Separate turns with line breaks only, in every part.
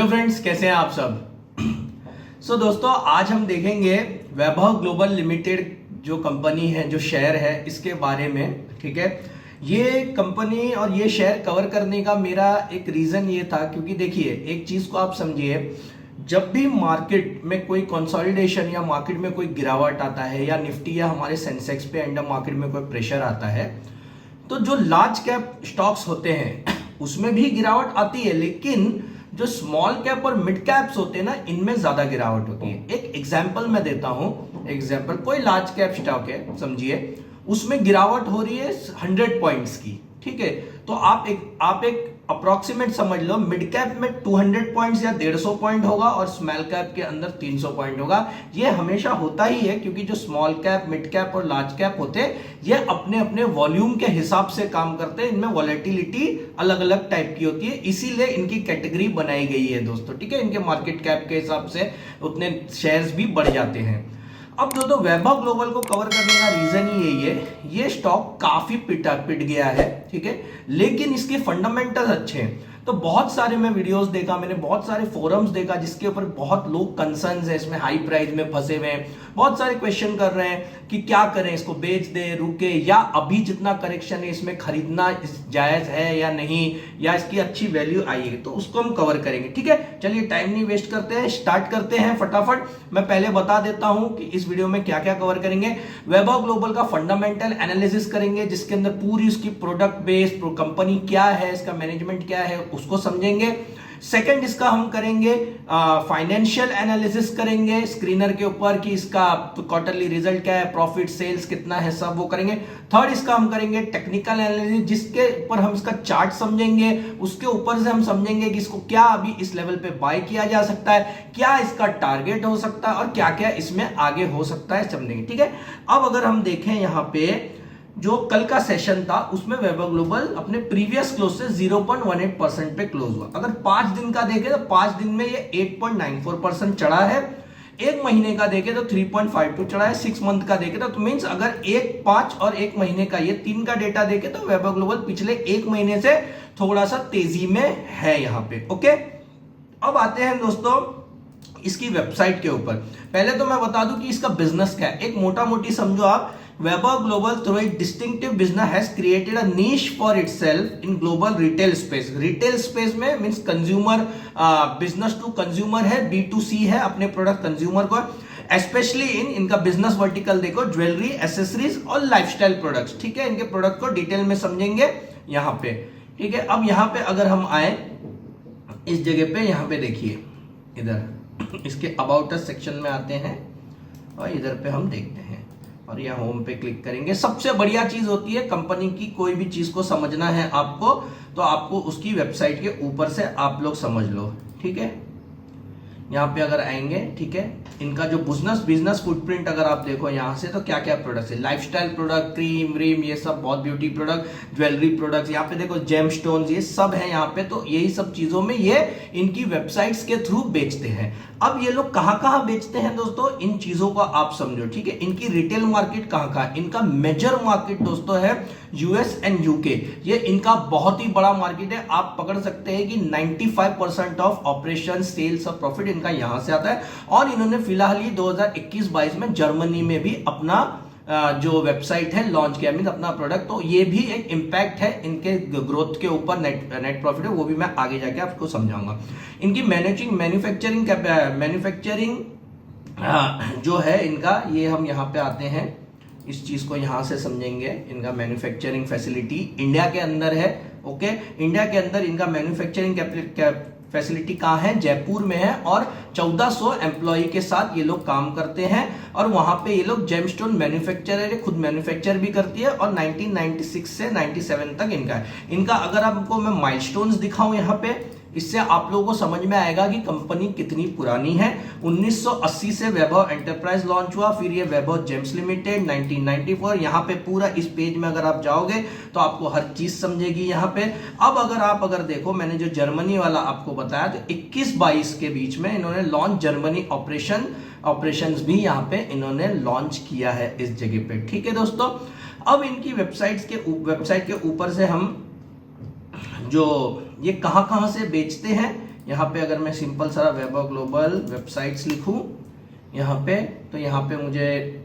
Hello friends, कैसे हैं आप सब। दोस्तों, आज हम देखेंगे वैभव ग्लोबल लिमिटेड जो कंपनी है, जो शेयर है, इसके बारे में। ठीक है, ये कंपनी और ये शेयर कवर करने का मेरा एक रीजन ये था क्योंकि देखिए, एक चीज को आप समझिए, जब भी मार्केट में कोई कंसोलिडेशन या मार्केट में कोई गिरावट आता है या निफ्टी या हमारे सेंसेक्स पे एंड मार्केट में कोई प्रेशर आता है, तो जो लार्ज कैप स्टॉक्स होते हैं उसमें भी गिरावट आती है, लेकिन जो स्मॉल कैप और मिड कैप्स होते हैं ना, इनमें ज्यादा गिरावट होती है। एक एग्जांपल मैं देता हूं। एग्जांपल, कोई लार्ज कैप स्टॉक है समझिए, उसमें गिरावट हो रही है 100 पॉइंट्स की। ठीक है, तो आप एक अप्रोक्सीमेट समझ लो, मिड कैप में 200 पॉइंट्स या 150 पॉइंट होगा और स्मॉल कैप के अंदर 300 पॉइंट होगा। ये हमेशा होता ही है क्योंकि जो स्मॉल कैप, मिड कैप और लार्ज कैप होते हैं, ये अपने अपने वॉल्यूम के हिसाब से काम करते हैं। इनमें वॉलेटिलिटी अलग अलग टाइप की होती है, इसीलिए इनकी कैटेगरी बनाई गई है दोस्तों। ठीक है, इनके मार्केट कैप के हिसाब से उतने शेयर्स भी बढ़ जाते हैं। अब दोस्तों, वैभव ग्लोबल को कवर करने का रीजन ही यही है, ये स्टॉक काफी पिट गया है। ठीक है, लेकिन इसके फंडामेंटल्स अच्छे हैं। तो बहुत सारे मैं वीडियोस देखा, मैंने बहुत सारे फोरम्स देखा जिसके ऊपर बहुत लोग कंसर्न्स है, इसमें हाई प्राइस में फंसे हुए हैं, बहुत सारे क्वेश्चन कर रहे हैं कि क्या करें, इसको बेच दे, रुके, या अभी जितना करेक्शन है इसमें खरीदना जायज है या नहीं, या इसकी अच्छी वैल्यू आएगी, तो उसको हम कवर करेंगे। ठीक है, चलिए टाइम नहीं वेस्ट करते हैं, स्टार्ट करते हैं फटाफट। मैं पहले बता देता हूं कि इस वीडियो में क्या क्या कवर करेंगे। वैभव ग्लोबल का फंडामेंटल एनालिसिस करेंगे, जिसके अंदर पूरी उसकी प्रोडक्ट बेस, कंपनी क्या है, इसका मैनेजमेंट क्या है, उसको समझेंगे। सेकंड, इसका हम करेंगे फाइनेंशियल एनालिसिस करेंगे स्क्रीनर के ऊपर कि इसका क्वार्टरली रिजल्ट क्या है, प्रॉफिट, सेल्स कितना है, सब वो करेंगे। थर्ड, इसका हम करेंगे टेक्निकल एनालिसिस, जिसके ऊपर हम इसका चार्ट समझेंगे, उसके ऊपर से हम समझेंगे कि इसको क्या अभी इस लेवल पे बाय किया जा सकता है, क्या इसका टारगेट हो सकता है और क्या क्या इसमें आगे हो सकता है, समझेंगे। ठीक है, अब अगर हम देखें यहां पे जो कल का सेशन था, उसमें वैभव ग्लोबल अपने प्रीवियस क्लोज से 0.18% पे क्लोज हुआ। अगर 5 दिन का देखें तो 5 दिन में ये 8.94% चढ़ा है। एक महीने का देखें तो 3.52 चढ़ा है। 6 मंथ का देखें तो मींस अगर 1, 5 और 1 महीने का, ये 3 का डेटा देखें तो वैभव ग्लोबल पिछले 1 महीने से थोड़ा सा तेजी में है यहां पे। ओके, अब आते हैं दोस्तों इसकी वेबसाइट के ऊपर। पहले तो मैं बता दूं कि इसका बिजनेस क्या है। एक मोटा मोटी समझो आप, Vaibhav Global through its distinctive business has created a niche for itself in global retail space. Retail space में means consumer, business to consumer है, B2C है, अपने प्रोडक्ट कंज्यूमर को, स्पेशली इनका बिजनेस वर्टिकल देखो, ज्वेलरी, एसेसरीज और lifestyle products. ठीक है, इनके प्रोडक्ट को डिटेल में समझेंगे यहाँ पे। ठीक है, अब यहाँ पे अगर हम आए इस जगह पे, यहाँ पे देखिए, इधर इसके अबाउट अस सेक्शन में आते हैं और इधर पे हम देखते हैं और यहाँ होम पे क्लिक करेंगे। सबसे बढ़िया चीज होती है कंपनी की, कोई भी चीज को समझना है आपको तो आपको उसकी वेबसाइट के ऊपर से आप लोग समझ लो। ठीक है, यहाँ पे अगर आएंगे, ठीक है, इनका जो बिजनेस फुटप्रिंट अगर आप देखो यहाँ से, तो क्या क्या प्रोडक्ट्स है, लाइफस्टाइल प्रोडक्ट, क्रीम व्रीम, ये सब बहुत ब्यूटी प्रोडक्ट, ज्वेलरी प्रोडक्ट्स, यहाँ पे देखो जेम स्टोन्स, ये सब है यहाँ पे। तो यही सब चीजों में ये इनकी वेबसाइट्स के थ्रू बेचते हैं। अब ये लोग कहाँ कहाँ बेचते हैं दोस्तों, इन चीजों को आप समझो। ठीक है, इनकी रिटेल मार्केट कहाँ कहाँ, इनका मेजर मार्केट दोस्तों है यूएस एंड यूके। ये इनका बहुत ही बड़ा मार्केट है। आप पकड़ सकते हैं कि 95% ऑफ ऑपरेशन, सेल्स और प्रॉफिट इनका यहां से आता है। और इन्होंने फिलहाल ही 2021-22 में जर्मनी में भी अपना जो वेबसाइट है लॉन्च किया, मीन अपना प्रोडक्ट। तो ये भी एक इंपैक्ट है इनके ग्रोथ के ऊपर, नेट प्रॉफिट है, वो भी मैं आगे जाके आपको समझाऊंगा। इनकी मैन्युफैक्चरिंग जो है इनका, ये हम यहाँ पे आते हैं, इस चीज को यहां से समझेंगे। इनका मैन्युफैक्चरिंग फैसिलिटी इंडिया के अंदर है। ओके, इंडिया के अंदर इनका मैन्युफैक्चरिंग फैसिलिटी कहाँ है, जयपुर में है, और 1400 एम्प्लॉय के साथ ये लोग काम करते हैं। और वहां पे ये लोग जेमस्टोन मैन्युफैक्चरर है, खुद मैन्युफैक्चर भी करती है, और 1996 से 97 तक इनका है। इनका अगर आपको मैं माइलस्टोन्स दिखाऊं यहाँ पे, इससे आप लोगों को समझ में आएगा कि कंपनी कितनी पुरानी है। 1980 से वैभव एंटरप्राइज लॉन्च हुआ, फिर ये वैभव जेम्स लिमिटेड 1994। यहाँ पे पूरा इस पेज में अगर आप जाओगे तो आपको हर चीज समझेगी यहाँ पे। अब अगर देखो, मैंने जो जर्मनी वाला आपको बताया, तो 21-22 के बीच में इन्होंने लॉन्च जर्मनी ऑपरेशंस भी यहाँ पे इन्होंने लॉन्च किया है इस जगह पे। ठीक है दोस्तों, अब इनकी वेबसाइट के ऊपर से हम जो ये कहां से बेचते हैं, यहाँ पे अगर मैं सिंपल सारा वैभव ग्लोबल वेबसाइट्स लिखूं यहाँ पे, तो यहाँ पे मुझे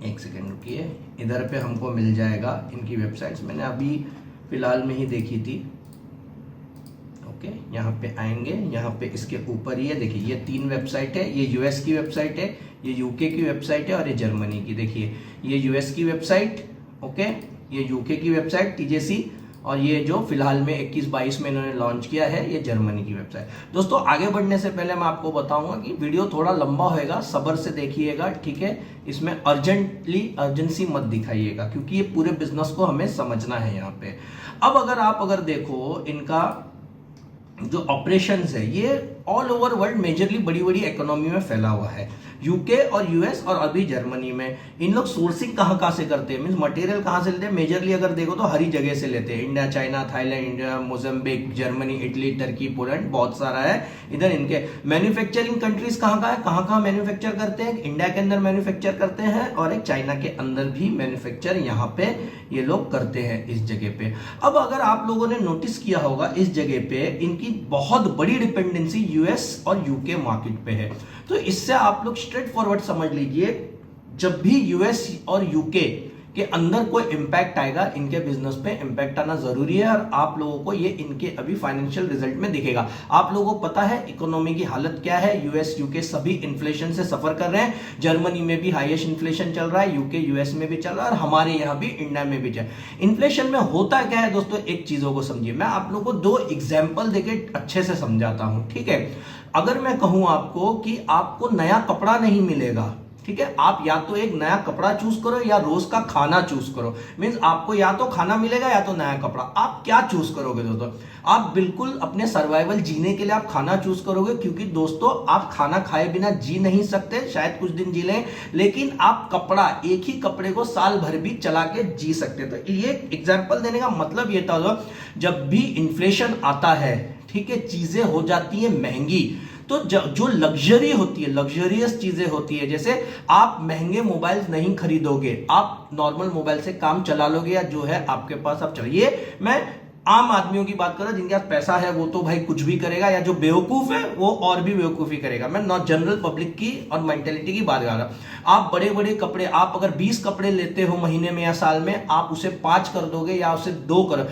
एक सेकेंड रुकिए, इधर पे हमको मिल जाएगा इनकी वेबसाइट्स। मैंने अभी फिलहाल में ही देखी थी। ओके, यहाँ पे आएंगे, यहाँ पे इसके ऊपर ये देखिए, ये 3 वेबसाइट है। ये यूएस की वेबसाइट है, ये यूके की वेबसाइट है और ये जर्मनी की। देखिए ये यूएस की वेबसाइट, ओके, ये यूके की वेबसाइट टीजेसी, और ये जो फिलहाल में 21-22 में इन्होंने लॉन्च किया है ये जर्मनी की वेबसाइट। दोस्तों आगे बढ़ने से पहले मैं आपको बताऊंगा कि वीडियो थोड़ा लंबा होएगा, सब्र से देखिएगा, ठीक है। इसमें अर्जेंसी मत दिखाइएगा, क्योंकि ये पूरे बिजनेस को हमें समझना है यहाँ पे। अब अगर देखो इनका जो ऑपरेशंस है ये ऑल ओवर वर्ल्ड मेजरली बड़ी बड़ी इकोनॉमी में फैला हुआ है, यूके और यूएस और अभी जर्मनी में। इन लोग सोर्सिंग कहाँ से करते हैं, मींस मटेरियल कहाँ से लेते हैं, मेजरली अगर देखो तो हर जगह से लेते हैं। India, China, Thailand, India, Mozambique, Germany, Italy, Turkey, Poland, बहुत सारा है इधर। इनके मैन्युफैक्चरिंग कंट्रीज कहाँ मैन्युफैक्चर करते हैं, इंडिया के अंदर मैन्युफैक्चर करते हैं और एक चाइना के अंदर भी मैन्युफैक्चर यहाँ पे ये लोग करते हैं इस जगह पे। अब अगर आप लोगों ने नोटिस किया होगा इस जगह पे इनकी बहुत बड़ी डिपेंडेंसी यूएस और यूके मार्केट पे है। तो इससे आप लोग स्ट्रेट फॉरवर्ड समझ लीजिए, जब भी यूएस और यूके के अंदर कोई इंपैक्ट आएगा, इनके बिजनेस पे इंपैक्ट आना जरूरी है। और आप लोगों को ये इनके अभी फाइनेंशियल रिजल्ट में दिखेगा। आप लोगों को पता है इकोनॉमी की हालत क्या है, यूएस यूके सभी इन्फ्लेशन से सफर कर रहे हैं। जर्मनी में भी हाईएस्ट इन्फ्लेशन चल रहा है, यूके यूएस में भी चल रहा है और हमारे यहाँ भी इंडिया में भी चल रहा है। इन्फ्लेशन में होता क्या है दोस्तों, एक चीजों को समझिए। मैं आप लोगों को 2 एग्जाम्पल देके अच्छे से समझाता हूं, ठीक है। अगर मैं कहूं आपको कि आपको नया कपड़ा नहीं मिलेगा, ठीक है, आप या तो एक नया कपड़ा चूज करो या रोज का खाना चूज करो। मींस आपको या तो खाना मिलेगा या तो नया कपड़ा, आप क्या चूज करोगे दोस्तों? आप बिल्कुल अपने सर्वाइवल जीने के लिए आप खाना चूज करोगे, क्योंकि दोस्तों आप खाना खाए बिना जी नहीं सकते, शायद कुछ दिन जी लें, लेकिन आप कपड़ा, एक ही कपड़े को साल भर भी चला के जी सकते। तो ये एग्जाम्पल देने का मतलब ये था, जब भी इन्फ्लेशन आता है, ठीक है, चीजें हो जाती है महंगी, तो जो लग्जरी होती है, लग्जरियस चीजें होती है, जैसे आप महंगे मोबाइल नहीं खरीदोगे, आप नॉर्मल मोबाइल से काम चला लोगे, या जो है आपके पास आप चलाइए। मैं आम आदमियों की बात कर रहा हूं, जिनके पास पैसा है वो तो भाई कुछ भी करेगा, या जो बेवकूफ है वो और भी बेवकूफी करेगा। मैं नॉट जनरल पब्लिक की और मेंटेलिटी की बात कर रहा हूं। आप बड़े बड़े कपड़े, आप अगर 20 कपड़े लेते हो महीने में या साल में, आप उसे 5 कर दोगे या उसे 2 कर,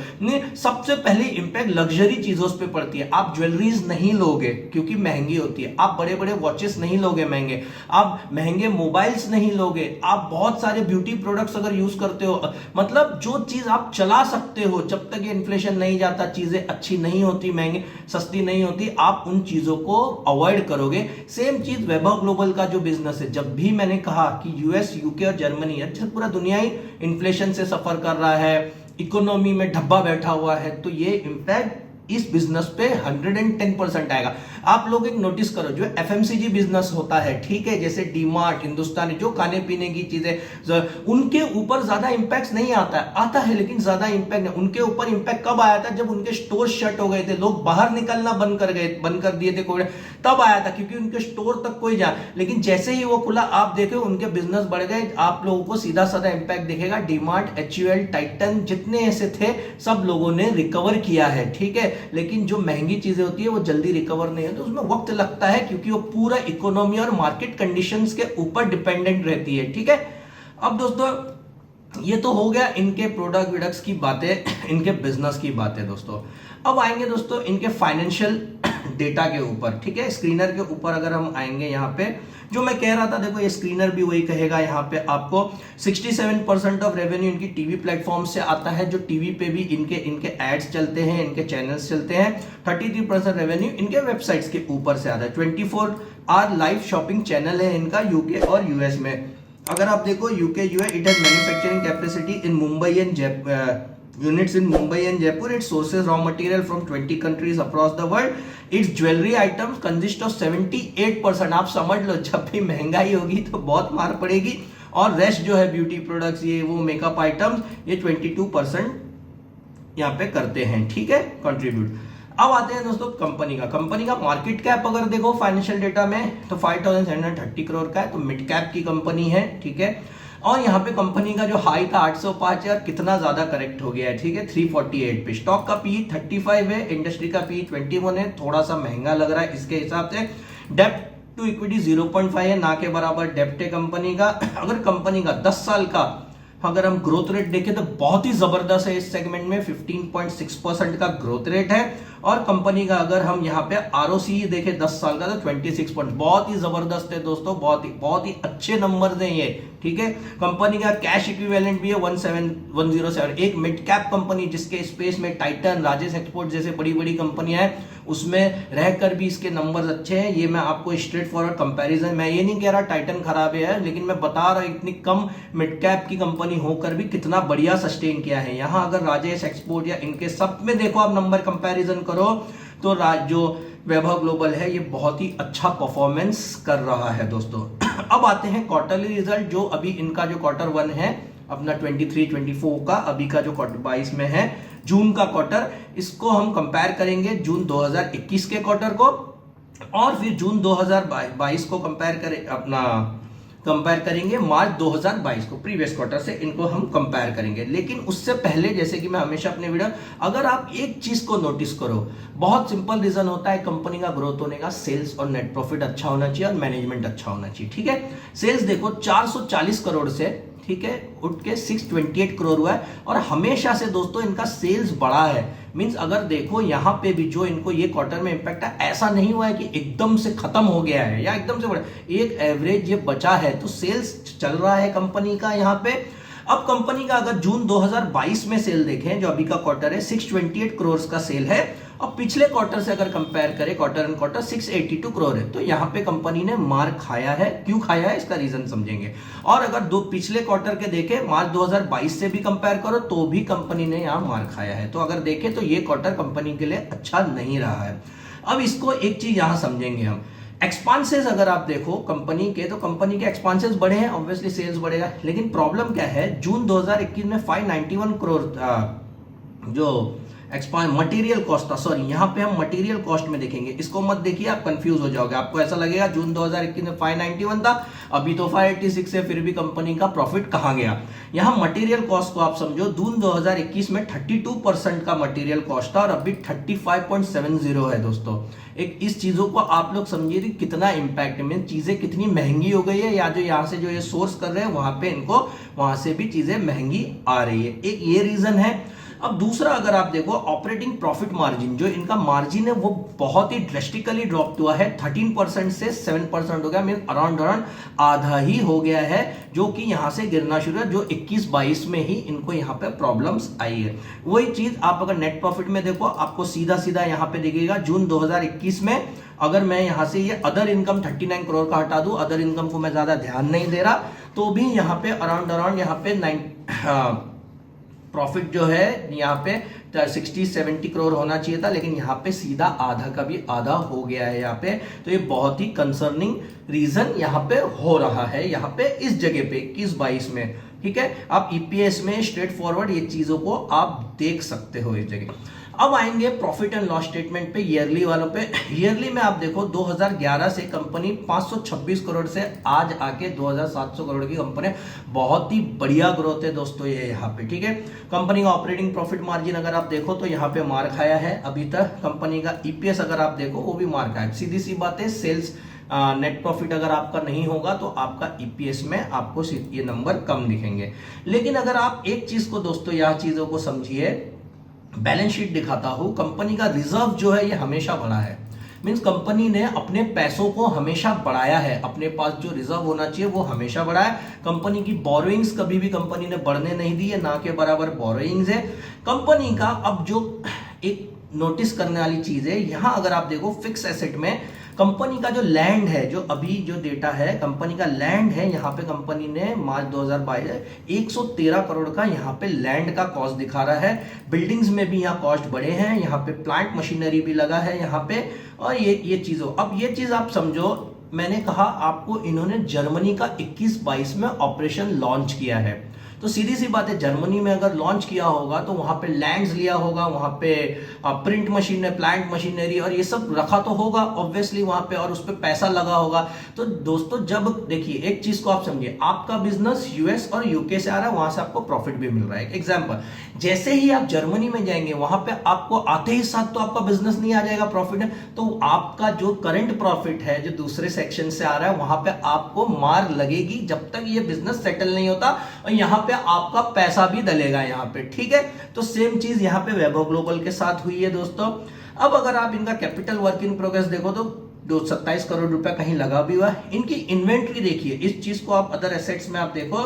सबसे पहले इंपैक्ट लग्जरी चीजों पे पड़ती है। आप ज्वेलरीज नहीं लोगे क्योंकि महंगी होती है, आप बड़े बड़े वॉचेस नहीं लोगे महंगे, आप महंगे मोबाइल्स नहीं लोगे, आप बहुत सारे ब्यूटी प्रोडक्ट्स अगर यूज करते हो, मतलब जो चीज आप चला सकते हो, जब तक ये इन्फ्लेशन नहीं जाता, चीजें अच्छी नहीं होती, महंगी सस्ती नहीं होती, आप उन चीजों को अवॉइड करोगे। सेम चीज वैभव ग्लोबल का जो बिजनेस है, जब भी मैंने कहा कि यूएस, यूके और जर्मनी, अच्छा पूरा दुनिया ही इन्फ्लेशन से सफर कर रहा है, इकोनॉमी में धब्बा बैठा हुआ है, तो ये इंपैक्ट इस बिजनेस पे 110% आएगा। आप लोग एक नोटिस करो, जो एफएमसीजी बिजनेस होता है, ठीक है, जैसे डीमार्ट, हिंदुस्तानी, जो खाने पीने की चीजें, उनके ऊपर ज्यादा इंपैक्ट नहीं आता है, लेकिन ज्यादा इंपैक्ट नहीं। उनके ऊपर इंपैक्ट कब आया था? जब उनके स्टोर शट हो गए थे, लोग बाहर निकलना बंद कर दिए थे कोविड, तब आया था, क्योंकि उनके स्टोर तक कोई जा। लेकिन जैसे ही वो खुला, आप देखो उनके बिजनेस बढ़ गए, आप लोगों को सीधा साधा इंपैक्ट दिखेगा। डीमार्ट, एचयूएल, टाइटन, जितने ऐसे थे सब लोगों ने रिकवर किया है, ठीक है। लेकिन जो महंगी चीजें होती है वो जल्दी रिकवर नहीं होती, उसमें वक्त लगता है, क्योंकि वो पूरा इकोनॉमी और मार्केट कंडीशंस के ऊपर डिपेंडेंट रहती है, ठीक है। अब दोस्तों ये तो हो गया इनके प्रोडक्ट विडक्ट्स की बातें, इनके बिजनेस की बातें दोस्तों। अब आएंगे दोस्तों इनके फाइनेंशियल डेटा के ऊपर, ठीक है। स्क्रीनर के ऊपर अगर हम आएंगे, यहाँ पे जो मैं कह रहा था, देखो ये स्क्रीनर भी वही कहेगा। यहाँ पे आपको 67% ऑफ रेवेन्यू इनकी टीवी प्लेटफॉर्म से आता है, जो टीवी पे भी इनके एड्स चलते हैं, इनके चैनल्स चलते हैं। 33% रेवेन्यू इनके वेबसाइट्स के ऊपर से आता है। 24 आवर लाइव शॉपिंग चैनल है इनका यूके और यूएस में। अगर आप देखो UK US, it has manufacturing capacity in Mumbai and units in Mumbai and Jaipur. It sources raw material from 20 countries across the world. Its jewelry items consist of 78%. आप समझ लो, जब भी महंगाई होगी तो बहुत मार पड़ेगी। और रेस्ट जो है ब्यूटी प्रोडक्ट्स, ये वो मेकअप आइटम्स, ये 22% यहाँ पे करते हैं, ठीक है, कंट्रीब्यूट। अब आते हैं दोस्तों कंपनी का मार्केट कैप अगर देखो फाइनेंशियल डेटा में, तो 5730 करोड़ का है, तो मिड कैप की कंपनी है, ठीक है। और यहाँ पे कंपनी का जो हाई था 805 यार कितना ज्यादा करेक्ट हो गया है, ठीक है 348 पे। स्टॉक का पी 35 है, इंडस्ट्री का पी 21 है, थोड़ा सा महंगा लग रहा है इसके हिसाब से। डेप्ट टू इक्विटी 0.5 है, ना के बराबर डेप्ट है कंपनी का। अगर कंपनी का 10 साल का अगर हम ग्रोथ रेट देखें तो बहुत ही जबरदस्त है, इस सेगमेंट में 15.6% का ग्रोथ रेट है। और कंपनी का अगर हम यहाँ पे आरओसी देखें 10 साल का तो 26 पॉइंट, बहुत ही जबरदस्त है दोस्तों, बहुत ही अच्छे नंबर हैं ये, ठीक है। कंपनी का कैश इक्विवेलेंट भी है 107, एक मिड कैप कंपनी जिसके स्पेस में टाइटन, राजेश एक्सपोर्ट जैसे बड़ी बड़ी कंपनियां हैं, उसमें रहकर भी इसके नंबर्स अच्छे हैं। ये मैं आपको स्ट्रेट फॉरवर्ड कंपैरिजन, मैं ये नहीं कह रहा टाइटन खराब है, लेकिन मैं बता रहा हूं इतनी कम मिड कैप की कंपनी होकर भी कितना बढ़िया सस्टेन किया है। यहां अगर राजेश एक्सपोर्ट या इनके सब में देखो आप नंबर कंपैरिजन करो तो जो वैभव ग्लोबल है ये बहुत ही अच्छा परफॉर्मेंस कर रहा है दोस्तों। अब आते हैं क्वार्टरली रिजल्ट, जो अभी इनका जो क्वार्टर 1 है अपना 23-24 का, अभी का जो क्वार्टर 22 में है जून का क्वार्टर, इसको हम कंपेयर करेंगे जून 2021 के क्वार्टर को, और फिर जून 2022 को कंपेयर करेंगे मार्च 2022 को, प्रीवियस क्वार्टर से इनको हम कंपेयर करेंगे। लेकिन उससे पहले जैसे कि मैं हमेशा अपने वीडियो, अगर आप एक चीज को नोटिस करो, बहुत सिंपल रीजन होता है कंपनी का ग्रोथ होने का, सेल्स और नेट प्रॉफिट अच्छा होना चाहिए और मैनेजमेंट अच्छा होना चाहिए, ठीक है। सेल्स देखो 440 करोड़ से, ठीक है, उठ के 628 करोड़ हुआ है, और हमेशा से दोस्तों इनका सेल्स बढ़ा है। मींस अगर देखो यहां पे भी जो इनको ये क्वार्टर में इंपैक्ट है, ऐसा नहीं हुआ है कि एकदम से खत्म हो गया है या एकदम से बढ़ा, एक एवरेज ये बचा है, तो सेल्स चल रहा है कंपनी का यहां पे। अब कंपनी का अगर जून 2022 में सेल देखें, जो अभी का क्वार्टर है 628 करोड़ का सेल है, अब पिछले क्वार्टर से अगर कंपेयर करें क्वार्टर एंड क्वार्टर 682 करोड़ है, तो यहां पे कंपनी ने मार खाया है। क्यों खाया है इसका रीजन समझेंगे। और अगर दो पिछले क्वार्टर के देखें, मार्च 2022 से भी कंपेयर करो तो भी कंपनी ने यहां मार खाया है। तो अगर देखें तो ये क्वार्टर कंपनी के लिए अच्छा नहीं रहा है। अब इसको एक चीज यहां समझेंगे हम, एक्सपांसेस अगर आप देखो कंपनी के, तो कंपनी के एक्सपांसेस बढ़े हैं, ऑब्वियसली सेल्स बढ़ेगा। लेकिन प्रॉब्लम क्या है, जून 2021 में 591 करोड़ जो मटेरियल कॉस्ट था, सॉरी यहाँ पे हम मटेरियल कॉस्ट में देखेंगे, इसको मत देखिए आप कंफ्यूज हो जाओगे, आपको ऐसा लगेगा जून 2021 में 591 था, अभी तो 586 है, फिर भी कंपनी का प्रॉफिट कहां गया। यहाँ मटेरियल कॉस्ट को आप समझो, जून 2021 में 32% का मटेरियल कॉस्ट था और अभी 35.70 है दोस्तों। एक इस चीजों को आप लोग समझिए कि कितना इंपैक्ट में चीजें कितनी महंगी हो गई है, या जो यहाँ से जो ये सोर्स कर रहे हैं वहां पे इनको वहां से भी चीजें महंगी आ रही है, एक ये रीजन है। अब दूसरा अगर आप देखो ऑपरेटिंग प्रॉफिट मार्जिन, जो इनका मार्जिन है वो बहुत ही ड्रेस्टिकली ड्रॉप हुआ है, 13% से 7% हो गया, मीन अराउंड आधा ही हो गया है, जो कि यहां से गिरना शुरू है, जो 21-22 में ही इनको यहां पे प्रॉब्लम्स आई है। वही चीज आप अगर नेट प्रॉफिट में देखो, आपको सीधा सीधा यहां पे दिखेगा जून 2021 में, अगर मैं यहां से ये अदर इनकम 39 करोड़ का हटा दूं, अदर इनकम को मैं ज्यादा ध्यान नहीं दे रहा, तो भी यहां पे अराउंड यहां पे प्रॉफिट जो है यहाँ पे 60-70 करोड़ होना चाहिए था, लेकिन यहाँ पे सीधा आधा का भी आधा हो गया है यहाँ पे। तो ये बहुत ही कंसर्निंग रीजन यहाँ पे हो रहा है, यहाँ पे इस जगह पे 21-22 में, ठीक है। आप ईपीएस में स्ट्रेट फॉरवर्ड ये चीजों को आप देख सकते हो इस जगह। अब आएंगे प्रॉफिट एंड लॉस स्टेटमेंट पे, ईयरली वालों पे। ईयरली में आप देखो 2011 से कंपनी 526 करोड़ से आज आके 2700 करोड़ की कंपनी, बहुत ही बढ़िया ग्रोथ है दोस्तों ये यहाँ पे, ठीक है। कंपनी का ऑपरेटिंग प्रॉफिट मार्जिन अगर आप देखो तो यहाँ पे मार खाया है अभी तक। कंपनी का ईपीएस अगर आप देखो वो भी मार खाया है। सीधी सी बात है, सेल्स नेट प्रॉफिट अगर आपका नहीं होगा तो आपका ईपीएस में आपको ये नंबर कम दिखेंगे। लेकिन अगर आप एक चीज को दोस्तों यह चीजों को समझिए, बैलेंस शीट दिखाता हूं, कंपनी का रिजर्व जो है ये हमेशा बढ़ा है। मींस कंपनी ने अपने पैसों को हमेशा बढ़ाया है, अपने पास जो रिजर्व होना चाहिए वो हमेशा बढ़ा है। कंपनी की बोरोइंग्स कभी भी कंपनी ने बढ़ने नहीं दी है, ना के बराबर बोरोइंग्स है कंपनी का। अब जो एक नोटिस करने वाली चीज है, यहां अगर आप देखो फिक्स एसेट में कंपनी का जो लैंड है, जो अभी जो डेटा है कंपनी का लैंड है, यहाँ पे कंपनी ने मार्च 2022 113 करोड़ का यहाँ पे लैंड का कॉस्ट दिखा रहा है। बिल्डिंग्स में भी यहाँ कॉस्ट बढ़े हैं, यहाँ पे प्लांट मशीनरी भी लगा है यहाँ पे, और ये चीजों, अब ये चीज आप समझो, मैंने कहा आपको इन्होंने जर्मनी का 21-22 में ऑपरेशन लॉन्च किया है। तो सीधी सी बात है, जर्मनी में अगर लॉन्च किया होगा तो वहां पे लैंड्स लिया होगा, वहां पे प्रिंट मशीन, प्लांट मशीनरी और ये सब रखा तो होगा ऑब्वियसली वहां पे, और उस पर पैसा लगा होगा। तो दोस्तों जब देखिए एक चीज को आप समझिए, आपका बिजनेस यूएस और यूके से आ रहा है, वहां से आपको प्रॉफिट भी मिल रहा है। एग्जाम्पल, जैसे ही आप जर्मनी में जाएंगे वहां पे आपको आते ही साथ तो आपका बिजनेस नहीं आ जाएगा प्रॉफिट है, तो आपका जो करंट प्रॉफिट है जो दूसरे सेक्शन से आ रहा है वहां पे आपको मार लगेगी जब तक ये बिजनेस सेटल नहीं होता, और यहां पे आपका पैसा भी डलेगा यहां पे, ठीक है। तो सेम चीज यहां पे वैभव ग्लोबल के साथ हुई है दोस्तों। अब अगर आप इनका कैपिटल वर्क इन प्रोग्रेस देखो तो 27 करोड़ रुपया कहीं लगा भी हुआ है। इनकी इन्वेंट्री देखिए, इस चीज को आप अदर एसेट्स में आप देखो,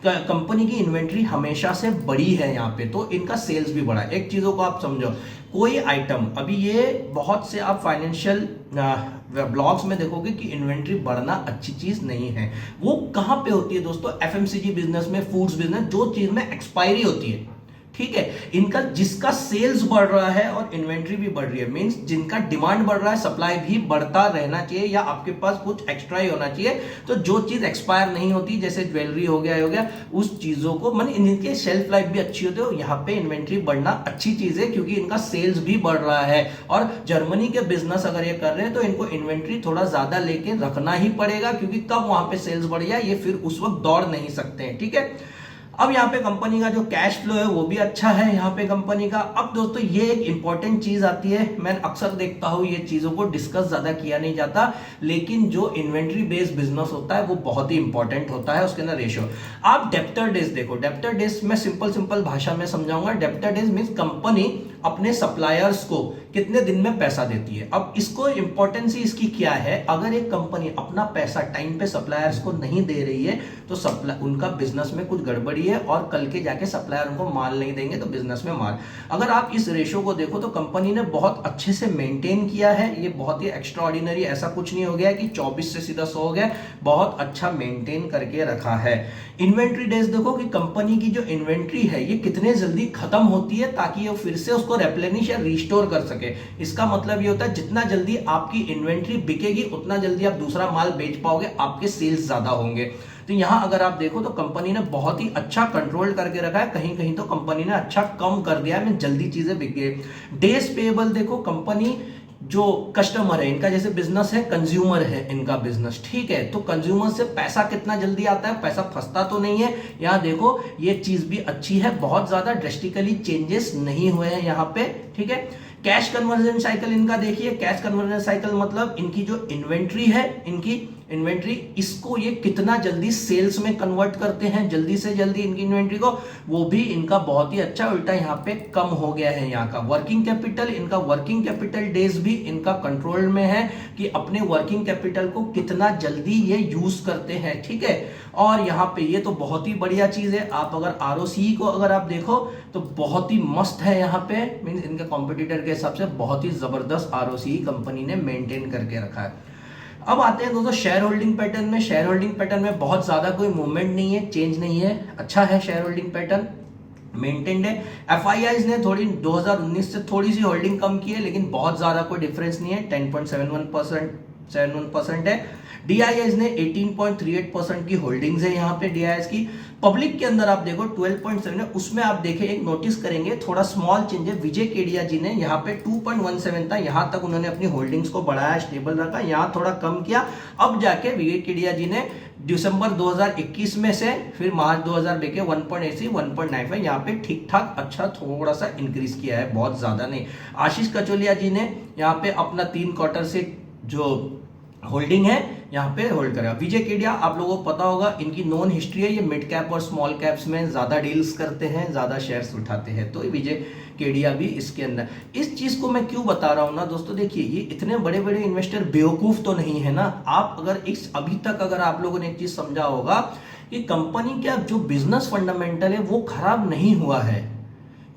कंपनी की इन्वेंट्री हमेशा से बड़ी है यहाँ पे, तो इनका सेल्स भी बढ़ा है। एक चीजों को आप समझो, कोई आइटम अभी ये बहुत से आप फाइनेंशियल ब्लॉग्स में देखोगे कि इन्वेंट्री बढ़ना अच्छी चीज नहीं है। वो कहां पे होती है दोस्तों? एफएमसीजी बिजनेस में, फूड्स बिजनेस, जो चीज में एक्सपायरी होती है, ठीक है। इनका जिसका सेल्स बढ़ रहा है और इन्वेंट्री भी बढ़ रही है, मींस जिनका डिमांड बढ़ रहा है, सप्लाई भी बढ़ता रहना चाहिए, या आपके पास कुछ एक्स्ट्रा ही होना चाहिए। तो जो चीज एक्सपायर नहीं होती, जैसे ज्वेलरी हो गया, उस चीजों को मतलब इनके शेल्फ लाइफ भी अच्छी होती है, और यहाँ पे इन्वेंट्री बढ़ना अच्छी चीज है क्योंकि इनका सेल्स भी बढ़ रहा है। और जर्मनी के बिजनेस अगर ये कर रहे हैं तो इनको इन्वेंट्री थोड़ा ज्यादा लेके रखना ही पड़ेगा, क्योंकि कब वहां पे सेल्स बढ़ जाए ये फिर उस वक्त दौड़ नहीं सकते हैं, ठीक है। अब यहाँ पे कंपनी का जो कैश फ्लो है वो भी अच्छा है यहाँ पे कंपनी का। अब दोस्तों ये एक इंपॉर्टेंट चीज आती है, मैं अक्सर देखता हूँ ये चीजों को डिस्कस ज्यादा किया नहीं जाता, लेकिन जो इन्वेंट्री बेस्ड बिजनेस होता है वो बहुत ही इंपॉर्टेंट होता है, उसके अंदर रेशियो। आप डेप्टर डेज देखो, डेप्टर डेज में सिंपल भाषा में समझाऊंगा। डेप्टर डेज मींस कंपनी अपने सप्लायर्स को कितने दिन में पैसा देती है। अब इसको इंपॉर्टेंस इसकी क्या है, अगर एक कंपनी अपना पैसा टाइम पे सप्लायर्स को नहीं दे रही है तो उनका बिजनेस में कुछ गड़बड़ी है, और कल के जाके सप्लायर उनको माल नहीं देंगे तो बिजनेस में माल। अगर आप इस रेशो को देखो तो कंपनी ने बहुत अच्छे से मेंटेन किया है, ये बहुत ही एक्स्ट्रा ऑर्डिनरी, ऐसा कुछ नहीं हो गया कि 24 से सीधा 100 हो गया, बहुत अच्छा मेंटेन करके रखा है। इन्वेंट्री डेज देखो कि कंपनी की जो इन्वेंट्री है ये कितने जल्दी खत्म होती है ताकि ये फिर से उसको रेप्लेनिश या रिस्टोर कर सके। इसका मतलब ये होता है जितना जल्दी आपकी इन्वेंट्री बिकेगी उतना जल्दी आप दूसरा माल बेच पाओगे, आपके सेल्स ज्यादा होंगे। तो यहां अगर आप देखो तो कंपनी ने बहुत ही अच्छा कंट्रोल करके रखा है, कहीं कहीं तो कंपनी ने अच्छा कम कर दिया है, जल्दी चीजें बिक गई। डेज पेएबल देखो, कंपनी जो कस्टमर है इनका, जैसे बिजनेस है, कंज्यूमर है इनका बिजनेस, ठीक है, तो कंज्यूमर से पैसा कितना जल्दी आता है, पैसा फंसता तो नहीं है। यहां देखो ये चीज भी अच्छी है, बहुत ज्यादा ड्रेस्टिकली चेंजेस नहीं हुए हैं यहाँ पे, ठीक है। कैश कन्वर्जन साइकिल इनका देखिए, कैश कन्वर्जन साइकिल मतलब इनकी जो इन्वेंट्री है, इनकी इन्वेंट्री, इसको ये कितना जल्दी सेल्स में कन्वर्ट करते हैं, जल्दी से जल्दी इनकी इन्वेंट्री को, वो भी इनका बहुत ही अच्छा, उल्टा यहाँ पे कम हो गया है यहाँ का। वर्किंग कैपिटल, इनका वर्किंग कैपिटल डेज भी इनका कंट्रोल में है कि अपने वर्किंग कैपिटल को कितना जल्दी ये यूज करते हैं, ठीक है। और यहाँ पे ये तो बहुत ही बढ़िया चीज है। आप अगर आरओसी को अगर आप देखो तो बहुत ही मस्त है यहाँ पे, मींस इनके कॉम्पिटिटर के हिसाब से बहुत ही जबरदस्त आरओसी कंपनी ने मेंटेन करके रखा है। अब आते हैं दोस्तों शेयर होल्डिंग पैटर्न में। शेयर होल्डिंग पैटर्न में बहुत ज्यादा कोई मूवमेंट नहीं है, चेंज नहीं है, अच्छा है शेयर होल्डिंग पैटर्न, मेंटेन्ड है। एफआईआईज ने थोड़ी 2019 से थोड़ी सी होल्डिंग कम की है, लेकिन बहुत ज्यादा कोई डिफरेंस नहीं है, 10.71% है। डीआईएस ने 18.38% की होल्डिंग्स है यहाँ पे डीआईएस की। पब्लिक के अंदर आप देखो 12.7 है, उसमें आप देखें एक नोटिस करेंगे थोड़ा स्मॉल चेंज है। विजय केडिया जी ने यहाँ पे 2.17 था, यहाँ तक उन्होंने अपनी होल्डिंग्स को बढ़ाया, स्टेबल रखा, यहाँ थोड़ा कम किया। अब जाके विजय केडिया जी ने दिसंबर 2021 में से फिर मार्च 2000 देखे 1.80 1.95 यहाँ पे ठीक ठाक अच्छा थोड़ा सा इंक्रीज किया है, बहुत ज्यादा नहीं। आशीष कचोलिया जी ने यहाँ पे अपना 3 क्वार्टर से जो होल्डिंग है यहाँ पे होल्ड करेगा। विजय केडिया आप लोगों को पता होगा, इनकी नॉन हिस्ट्री है, ये मिड कैप और स्मॉल कैप्स में ज्यादा डील्स करते हैं, ज्यादा शेयर्स उठाते हैं, तो विजय केडिया भी इसके अंदर। इस चीज को मैं क्यों बता रहा हूं ना दोस्तों, देखिए ये इतने बड़े बड़े इन्वेस्टर बेवकूफ तो नहीं है ना। आप अगर इस अभी तक अगर आप लोगों ने एक चीज समझा होगा कि कंपनी का जो बिजनेस फंडामेंटल है वो खराब नहीं हुआ है,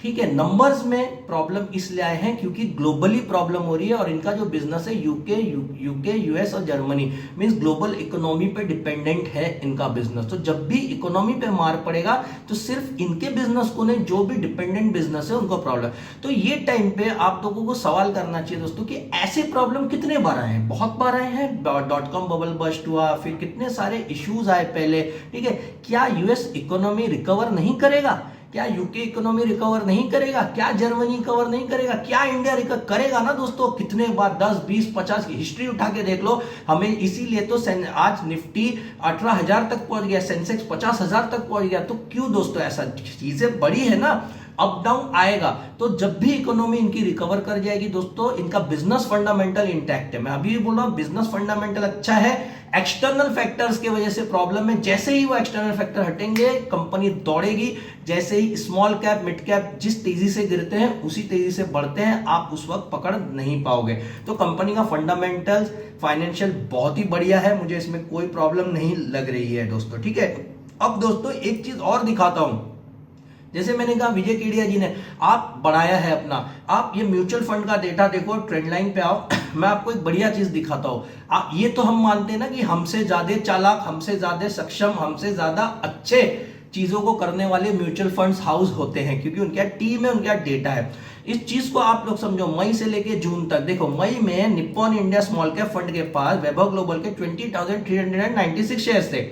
ठीक है। नंबर्स में प्रॉब्लम इसलिए आए हैं क्योंकि ग्लोबली प्रॉब्लम हो रही है और इनका जो बिजनेस है यूके यूएस और जर्मनी मींस ग्लोबल इकोनॉमी पे डिपेंडेंट है इनका बिजनेस। तो जब भी इकोनॉमी पे मार पड़ेगा तो सिर्फ इनके बिजनेस को नहीं, जो भी डिपेंडेंट बिजनेस है उनको प्रॉब्लम। तो ये टाइम पे आप लोगों को सवाल करना चाहिए दोस्तों कि ऐसे प्रॉब्लम कितने बार आए हैं। बहुत बार आए हैं, .com बबल बस्ट हुआ, फिर कितने सारे इश्यूज आए पहले, ठीक है। क्या यूएस इकोनॉमी रिकवर नहीं करेगा? क्या यूके इकोनॉमी रिकवर नहीं करेगा? क्या जर्मनी रिकवर नहीं करेगा? क्या इंडिया रिकवर करेगा? ना दोस्तों, कितने बार 10 20 50 की हिस्ट्री उठा के देख लो। हमें इसीलिए तो आज निफ्टी 18,000 तक पहुंच गया, सेंसेक्स 50,000 तक पहुंच गया। तो क्यों दोस्तों? ऐसा चीजें बड़ी है ना, अप डाउन आएगा। तो जब भी इकोनॉमी इनकी रिकवर कर जाएगी दोस्तों, इनका बिजनेस फंडामेंटल इंटैक्ट है। मैं अभी भी बोल रहा हूं बिजनेस फंडामेंटल अच्छा है, एक्सटर्नल फैक्टर्स की वजह से प्रॉब्लम है। जैसे ही वो एक्सटर्नल फैक्टर हटेंगे कंपनी दौड़ेगी। जैसे ही स्मॉल कैप मिड कैप जिस तेजी से गिरते हैं उसी तेजी से बढ़ते हैं, आप उस वक्त पकड़ नहीं पाओगे। तो कंपनी का फंडामेंटल्स फाइनेंशियल बहुत ही बढ़िया है, मुझे इसमें कोई प्रॉब्लम नहीं लग रही है दोस्तों, ठीक है। अब दोस्तों एक चीज और दिखाता हूं। जैसे मैंने कहा विजय केडिया जी ने आप बढ़ाया है अपना, आप ये म्यूचुअल फंड का डेटा देखो, ट्रेंड लाइन पे आओ। मैं आपको एक बढ़िया चीज दिखाता हूं। ये तो हम मानते हैं ना कि हमसे ज्यादा चालाक, हमसे ज्यादा सक्षम, हमसे ज्यादा अच्छे चीजों को करने वाले म्यूचुअल फंड्स हाउस होते हैं, क्योंकि उनके टीम है, उनका डेटा है। इस चीज को आप लोग समझो, मई से लेके जून तक देखो। मई में Nippon India small cap fund के पास वैभव ग्लोबल के 20,396 शेयर थे,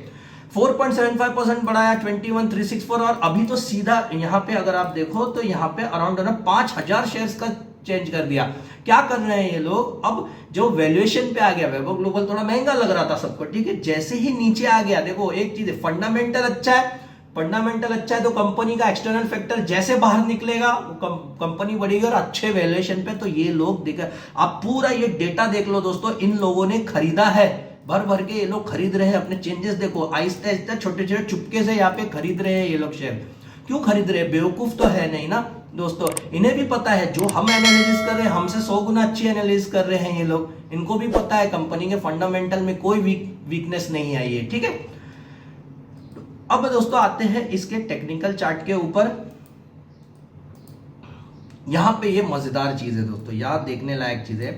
4.75% बढ़ाया 21,364। और अभी तो सीधा यहां पे अगर आप देखो तो यहां पे अराउंड 5,000 शेयर्स का चेंज कर दिया। क्या कर रहे हैं ये लोग? अब जो वैल्यूएशन पे आ गया, वैभव ग्लोबल थोड़ा महंगा लग रहा था सबको, ठीक है। जैसे ही नीचे आ गया, देखो एक चीज है, फंडामेंटल अच्छा है, फंडामेंटल अच्छा है तो कंपनी का एक्सटर्नल फैक्टर जैसे बाहर निकलेगा कंपनी बढ़ेगी और अच्छे वैल्यूएशन पे। तो ये लोग देखा, आप पूरा ये डेटा देख लो दोस्तों, इन लोगों ने खरीदा है, भर भर के ये लोग खरीद रहे हैं। अपने चेंजेस देखो, आहिस्ता आहिस्ता छोटे छोटे चुपके से यहाँ पे खरीद रहे हैं ये लोग शेयर। क्यों खरीद रहे हैं? बेवकूफ तो है नहीं ना दोस्तों, इन्हें भी पता है जो हम एनालिसिस कर रहे हैं हमसे 100 गुना अच्छी एनालिसिस कर रहे हैं ये लोग। इनको भी पता है कंपनी के फंडामेंटल में कोई वीकनेस नहीं आई है, ठीक है। अब दोस्तों आते हैं इसके टेक्निकल चार्ट के ऊपर। यहां पे ये मजेदार चीज है दोस्तों, यहां देखने लायक चीज है।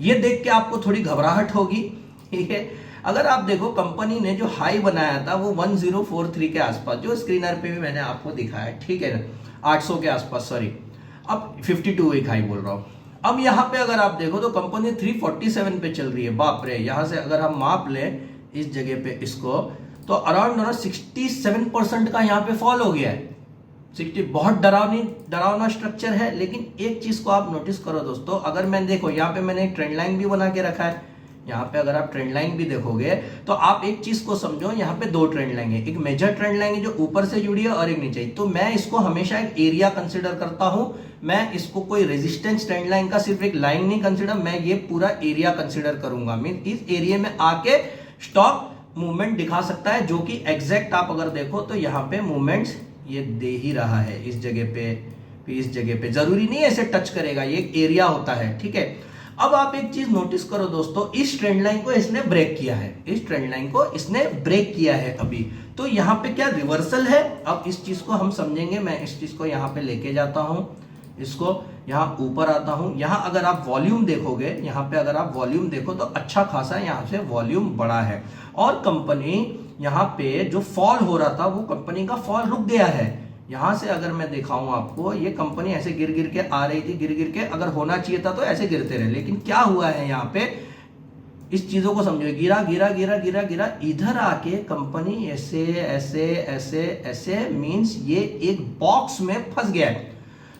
ये देख के आपको थोड़ी घबराहट होगी, ठीक है। अगर आप देखो कंपनी ने जो हाई बनाया था वो 1043 के आसपास, जो स्क्रीनर पे भी मैंने आपको दिखाया, ठीक है ना, 800 के आसपास, सॉरी अब 52 एक हाई बोल रहा हूं। अब यहां पे अगर आप देखो तो कंपनी 347 पे चल रही है। बाप रे, यहां से अगर हम माप लें इस जगह पे इसको, तो अराउंड 67% का यहां पे फॉल हो गया है। 60 बहुत डरावना स्ट्रक्चर है। लेकिन एक चीज को आप नोटिस करो दोस्तों, अगर मैं देखो यहाँ पे मैंने एक ट्रेंड लाइन भी बना के रखा है, यहाँ पे अगर आप ट्रेंड लाइन भी देखोगे तो आप एक चीज को समझो, यहाँ पे दो ट्रेंड लाइन है, एक मेजर ट्रेंड लाइन है जो ऊपर से जुड़ी है और एक नीचे। तो मैं इसको हमेशा एक एरिया कंसिडर करता हूं, मैं इसको कोई रेजिस्टेंस ट्रेंड लाइन का सिर्फ एक लाइन नहीं कंसिडर, मैं ये पूरा एरिया कंसिडर करूंगा। मीन इस एरिया में आके स्टॉक मूवमेंट दिखा सकता है, जो कि एग्जैक्ट आप अगर देखो तो यहाँ पे मूवमेंट्स ये दे ही रहा है। इस जगह पे, इस जगह पे जरूरी नहीं है ऐसे टच करेगा, ये एक एरिया होता है, ठीक है। अब आप एक चीज नोटिस करो दोस्तों, इस ट्रेंड लाइन को इसने ब्रेक किया है, इस ट्रेंड लाइन को इसने ब्रेक किया है अभी। तो यहाँ पे क्या रिवर्सल है? अब इस चीज को हम समझेंगे। मैं इस चीज को यहाँ पे लेके जाता हूं, इसको यहाँ ऊपर आता हूं। यहाँ अगर आप वॉल्यूम देखोगे, यहाँ पे अगर आप वॉल्यूम देखो तो अच्छा खासा यहाँ से वॉल्यूम बड़ा है। और कंपनी यहाँ पे जो फॉल हो रहा था वो कंपनी का फॉल रुक गया है। यहां से अगर मैं दिखाऊं आपको, ये कंपनी ऐसे गिर गिर के आ रही थी, गिर गिर के अगर होना चाहिए था तो ऐसे गिरते रहे। लेकिन क्या हुआ है यहाँ पे, इस चीजों को समझो, गिरा गिरा गिरा गिरा गिरा, इधर आके कंपनी ऐसे ऐसे ऐसे ऐसे, मींस ये एक बॉक्स में फंस गया है।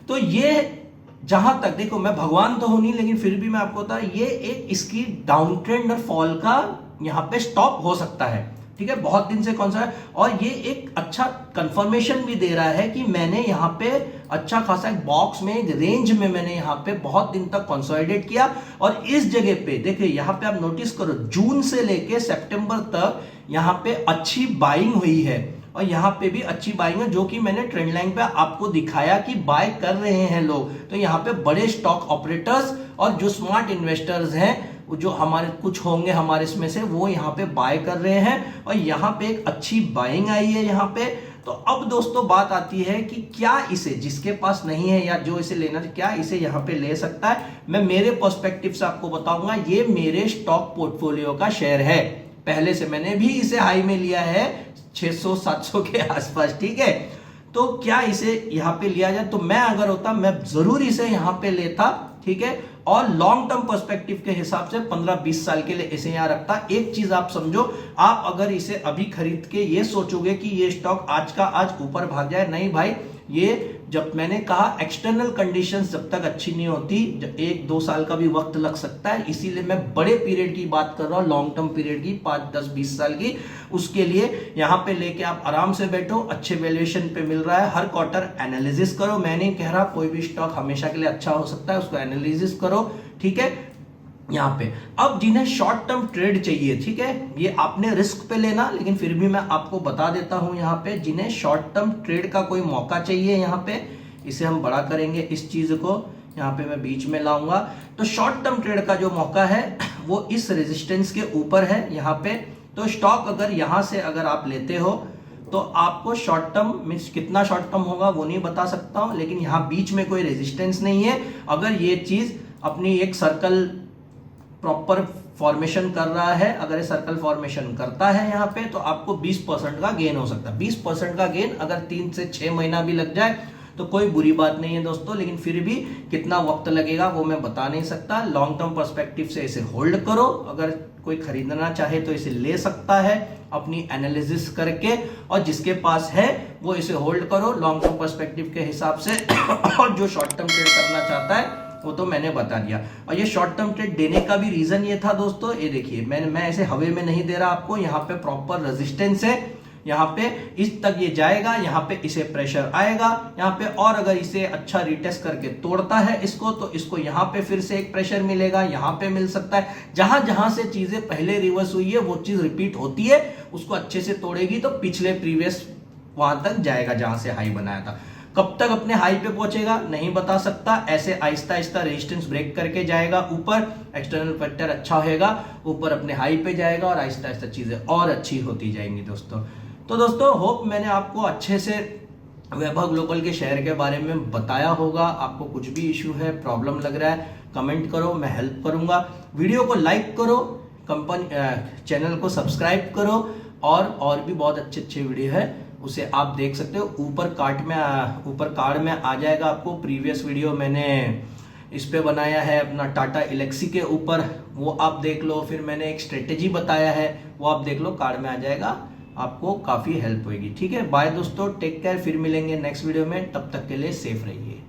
तो ये जहां तक देखो, मैं भगवान तो हूं नहीं, लेकिन फिर भी मैं आपको बता, ये एक इसकी डाउन ट्रेंड और फॉल का यहाँ पे स्टॉप हो सकता है, ठीक है। बहुत दिन से कौन सा है, और ये एक अच्छा कंफर्मेशन भी दे रहा है कि मैंने यहाँ पे अच्छा खासा एक बॉक्स में, एक रेंज में मैंने यहाँ पे बहुत दिन तक कंसोलिडेट किया। और इस जगह पे देखिए, यहाँ पे आप नोटिस करो, जून से लेके सितंबर तक यहाँ पे अच्छी बाइंग हुई है और यहाँ पे भी अच्छी बाइंग है, जो कि मैंने ट्रेंड लाइन पे आपको दिखाया कि बाय कर रहे हैं लोग। तो यहाँ पे बड़े स्टॉक ऑपरेटर्स और जो स्मार्ट इन्वेस्टर्स हैं, जो हमारे कुछ होंगे हमारे इसमें से, वो यहाँ पे बाय कर रहे हैं। और यहाँ पे एक अच्छी बाइंग आई है यहाँ पे। तो अब दोस्तों बात आती है कि क्या इसे, जिसके पास नहीं है या जो इसे लेना, क्या इसे यहां पे ले सकता है। मैं मेरे पर्सपेक्टिव से आपको बताऊंगा, ये मेरे स्टॉक पोर्टफोलियो का शेयर है, पहले से मैंने भी इसे हाई में लिया है 600-700 के आसपास, ठीक है। तो क्या इसे यहां पे लिया जाए, तो मैं अगर होता मैं जरूर इसे यहां पे लेता, ठीक है, और लॉन्ग टर्म पर्सपेक्टिव के हिसाब से 15-20 साल के लिए इसे यहां रखता। एक चीज आप समझो, आप अगर इसे अभी खरीद के ये सोचोगे कि ये स्टॉक आज का आज ऊपर भाग जाए, नहीं भाई, ये जब मैंने कहा एक्सटर्नल कंडीशंस जब तक अच्छी नहीं होती, 1-2 साल का भी वक्त लग सकता है, इसीलिए मैं बड़े पीरियड की बात कर रहा हूं, लॉन्ग टर्म पीरियड की, 5-10-20 साल की। उसके लिए यहां पे लेके आप आराम से बैठो, अच्छे वैल्यूएशन पे मिल रहा है, हर क्वार्टर एनालिसिस करो। मैं नहीं कह रहा कोई भी स्टॉक हमेशा के लिए अच्छा हो सकता है, उसको एनालिसिस करो, ठीक है। यहां पे अब जिन्हें शॉर्ट टर्म ट्रेड चाहिए, ठीक है, ये आपने रिस्क पे लेना, लेकिन फिर भी मैं आपको बता देता हूं यहां पे जिन्हें शॉर्ट टर्म ट्रेड का कोई मौका चाहिए, यहां पे इसे हम बड़ा करेंगे, इस चीज को यहां पे मैं बीच में लाऊंगा। तो शॉर्ट टर्म ट्रेड का जो मौका है वो इस रेजिस्टेंस के ऊपर है यहां पे। तो स्टॉक अगर यहां से अगर आप लेते हो तो आपको शॉर्ट टर्म मीन्स कितना शॉर्ट टर्म होगा वो नहीं बता सकता हूं, लेकिन यहां बीच में कोई रेजिस्टेंस नहीं है। अगर ये चीज अपनी एक सर्कल प्रॉपर फॉर्मेशन कर रहा है, अगर ये सर्कल फॉर्मेशन करता है यहाँ पे, तो आपको 20% का गेन हो सकता है। 20% का गेन अगर 3 से 6 महीना भी लग जाए तो कोई बुरी बात नहीं है दोस्तों, लेकिन फिर भी कितना वक्त लगेगा वो मैं बता नहीं सकता। लॉन्ग टर्म पर्सपेक्टिव से इसे होल्ड करो, अगर कोई खरीदना चाहे तो इसे ले सकता है अपनी एनालिसिस करके, और जिसके पास है वो इसे होल्ड करो लॉन्ग टर्म पर्सपेक्टिव के हिसाब से। और जो शॉर्ट टर्म ट्रेड करना चाहता है वो तो मैंने बता दिया। और ये शॉर्ट टर्म ट्रेड देने का भी रीजन ये था दोस्तों, ये देखिए मैं ऐसे हवे में नहीं दे रहा आपको, यहाँ पे प्रॉपर रेजिस्टेंस है, यहाँ पे इस तक ये जाएगा, यहाँ पे इसे प्रेशर आएगा यहाँ पे, और अगर इसे अच्छा रिटेस्ट करके तोड़ता है इसको, तो इसको यहाँ पे फिर से एक प्रेशर मिलेगा, यहाँ पे मिल सकता है। जहां जहां से चीजें पहले रिवर्स हुई है वो चीज रिपीट होती है, उसको अच्छे से तोड़ेगी तो पिछले प्रीवियस वहां तक जाएगा जहां से हाई बनाया था। कब तक अपने हाई पे पहुंचेगा नहीं बता सकता, ऐसे आहिस्ता आहिस्ता रेजिस्टेंस ब्रेक करके जाएगा ऊपर, एक्सटर्नल फैक्टर अच्छा होगा, ऊपर अपने हाई पे जाएगा और आहिस्ता आहिस्ता चीजें और अच्छी होती जाएंगी दोस्तों। तो दोस्तों होप मैंने आपको अच्छे से वैभव ग्लोबल के शेयर के बारे में बताया होगा। आपको कुछ भी इश्यू है, प्रॉब्लम लग रहा है, कमेंट करो, मैं हेल्प करूंगा। वीडियो को लाइक करो, कंपनी चैनल को सब्सक्राइब करो, और भी बहुत अच्छे अच्छे वीडियो है उसे आप देख सकते हो। ऊपर कार्ड में आ जाएगा आपको, प्रीवियस वीडियो मैंने इस पे बनाया है अपना टाटा एलेक्सी के ऊपर, वो आप देख लो। फिर मैंने एक स्ट्रेटेजी बताया है, वो आप देख लो, कार्ड में आ जाएगा, आपको काफी हेल्प होगी। ठीक है, बाय दोस्तों, टेक केयर, फिर मिलेंगे नेक्स्ट वीडियो में, तब तक के लिए सेफ रहिए।